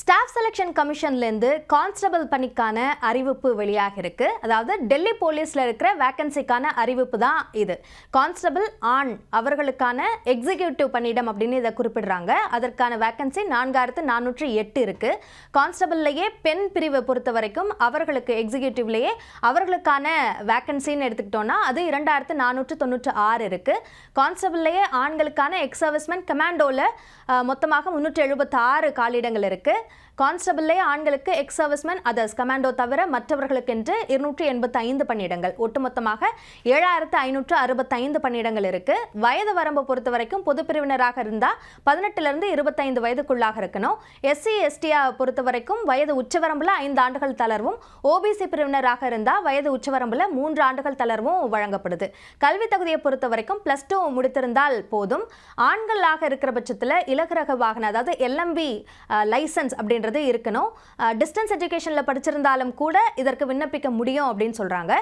Staff selection கமிஷன்லேருந்து constable பணிக்கான அறிவிப்பு வெளியாக இருக்கு. அதாவது டெல்லி போலீஸில் இருக்கிற வேக்கன்சிக்கான அறிவிப்பு தான் இது. கான்ஸ்டபிள் ஆண் அவர்களுக்கான எக்ஸிக்யூட்டிவ் பணியிடம் அப்படின்னு இதை குறிப்பிடுறாங்க. அதற்கான வேக்கன்சி 4408 இருக்கு. கான்ஸ்டபிள்லேயே பெண் பிரிவை பொறுத்த வரைக்கும் அவர்களுக்கு எக்ஸிக்யூட்டிவ்லேயே அவர்களுக்கான வேக்கன்சின்னு எடுத்துக்கிட்டோம்னா அது 2496 இருக்கு. கான்ஸ்டபிள்லேயே ஆண்களுக்கான எக்ஸ் சர்வீஸ்மென் கமாண்டோவில் மொத்தமாக 376 காலியிடங்கள் இருக்கு. கான்ஸ்டபிள்லே ஆண்களுக்கு எக்ஸ் சர்வீஸ்மென் அதர்ஸ் கமாண்டோ தவிர மற்றவர்களுக்கு என்று 285 பணியிடங்கள், ஒட்டுமொத்தமாக 7565 பணியிடங்கள் இருக்கு. வயது வரம்பு பொறுத்த வரைக்கும் பொது பிரிவினராக இருந்தால் 18லிருந்து 25 வயதுக்குள்ளாக இருக்கணும். எஸ்சி எஸ்டியை பொறுத்த வரைக்கும் வயது உச்சவரம்பில் 5 ஆண்டுகள் தளர்வும், ஓபிசி பிரிவினராக இருந்தால் வயது உச்சவரம்பில் 3 ஆண்டுகள் தளர்வும் வழங்கப்படுது. கல்வி தகுதியை பொறுத்த வரைக்கும் +2 முடித்திருந்தால் போதும். ஆண்களாக இருக்கிற பட்சத்தில் இலகுரக வாகனம், அதாவது எல்எம்பி லைசன்ஸ் அப்படின்றது இருக்கணும். டிஸ்டன்ஸ் எஜுகேஷனில் படிச்சிருந்தாலும் கூட இதற்கு விண்ணப்பிக்க முடியும் அப்படின்னு சொல்றாங்க.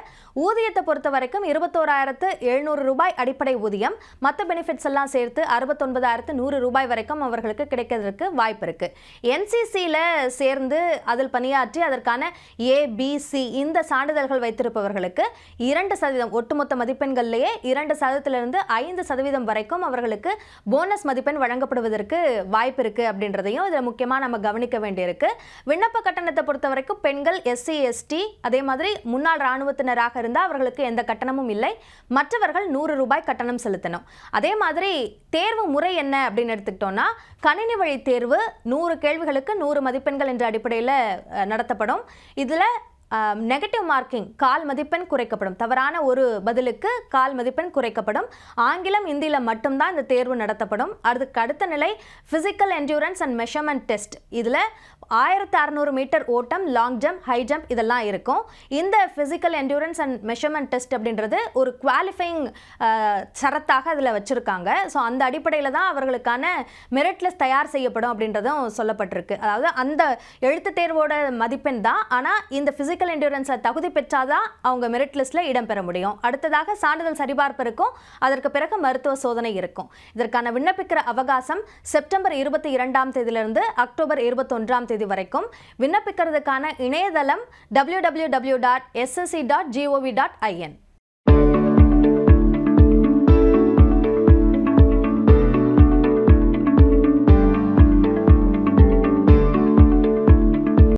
ஊதியத்தை பொறுத்த வரைக்கும் 21,700 ரூபாய் அடிப்படை ஊதியம், மற்ற பெனிஃபிட்ஸ் எல்லாம் சேர்த்து 69,100 ரூபாய் வரைக்கும் அவர்களுக்கு கிடைக்கிறதுக்கு வாய்ப்பு இருக்கு. என்சிசியில் சேர்ந்து அதில் பணியாற்றி அதற்கான ABC இந்த சான்றிதழ்கள் வைத்திருப்பவர்களுக்கு 2% ஒட்டுமொத்த மதிப்பெண்கள்லேயே 2%லிருந்து 5% வரைக்கும் அவர்களுக்கு போனஸ் மதிப்பெண் வழங்கப்படுவதற்கு வாய்ப்பு இருக்கு அப்படின்றதையும் இதில் முக்கியமாக நம்ம கவனிக்க வேண்டியிருக்கு. விண்ணப்ப கட்டணத்தை பொறுத்த வரைக்கும் பெண்கள், எஸ்சி எஸ்டி, அதே மாதிரி முன்னாள் இராணுவத்தினராக இருந்தால் அவர்களுக்கு எந்த கட்டணமும் இல்லை. மற்றவர்கள் 100 ரூபாய் கட்டணம் செலுத்தணும். அதே மாதிரி தேர்வு முறை என்ன அப்படின்னு எடுத்துக்கிட்டோம்னா கணினி வழி தேர்வு 100 கேள்விகளுக்கு 100 மதிப்பெண்கள் என்ற அடிப்படையில் நடத்தப்படும். இதில் நெகட்டிவ் மார்க்கிங் 1/4 மதிப்பெண் குறைக்கப்படும். தவறான ஒரு பதிலுக்கு 1/4 மதிப்பெண் குறைக்கப்படும். ஆங்கிலம், இந்தியில் மட்டும்தான் இந்த தேர்வு நடத்தப்படும். அதுக்கு அடுத்த நிலை physical endurance and measurement test. இதில் 1600 மீட்டர் ஓட்டம், லாங் ஜம்ப், ஹை ஜம்ப் இதெல்லாம் இருக்கும். இந்த physical endurance and measurement test அப்படின்றது ஒரு குவாலிஃபைங் சரத்தாக அதில் வச்சுருக்காங்க. ஸோ அந்த அடிப்படையில் தான் அவர்களுக்கான மெரிட் லிஸ்ட் தயார் செய்யப்படும் அப்படின்றதும் சொல்லப்பட்டிருக்கு. அதாவது அந்த எழுத்து தேர்வோட மதிப்பெண் தான், ஆனால் இந்த ஃபிசிக்கல் என்டியூரன்ஸில் தகுதி பெற்றாதான் அவங்க மெரிட் லிஸ்ட்டில் இடம்பெற முடியும். அடுத்ததாக சான்றிதழ் சரிபார்ப்பு இருக்கும். அதற்கு பிறகு மருத்துவ சோதனை இருக்கும். இதற்கான விண்ணப்பிக்கிற அவகாசம் செப்டம்பர் 22ஆம் தேதியிலிருந்து அக்டோபர் 21ஆம் தேதி வரைக்கும். விண்ணப்பிக்கிறதுக்கான இணையதளம் www.ssc.gov.in.